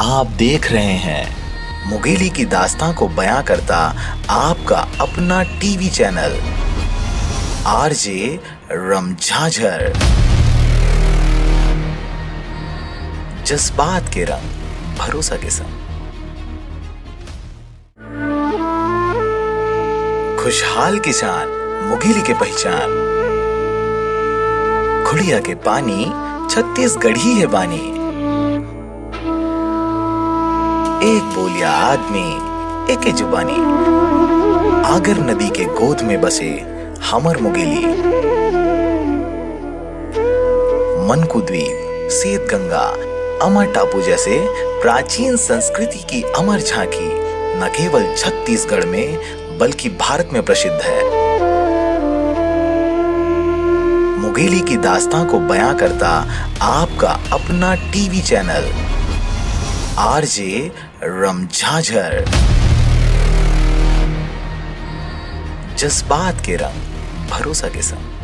आप देख रहे हैं मुगेली की दास्तां को बयां करता आपका अपना टीवी चैनल आरजे रमझाझर। जज्बात के रंग भरोसा के संग। खुशहाल किसान मुगेली के पहचान। खुड़िया के पानी छत्तीसगढ़ी है बानी। एक बोलिया आदमी एक जुबानी। आगर नदी के गोद में बसे हमर मुगेली। मनकू द्वीप, सेत गंगा, अमर टापू जैसे प्राचीन संस्कृति की अमर झांकी न केवल छत्तीसगढ़ में बल्कि भारत में प्रसिद्ध है। मुगेली की दास्तां को बयां करता आपका अपना टीवी चैनल आरजे रमझाझर। जज्बात के रंग भरोसा के संग।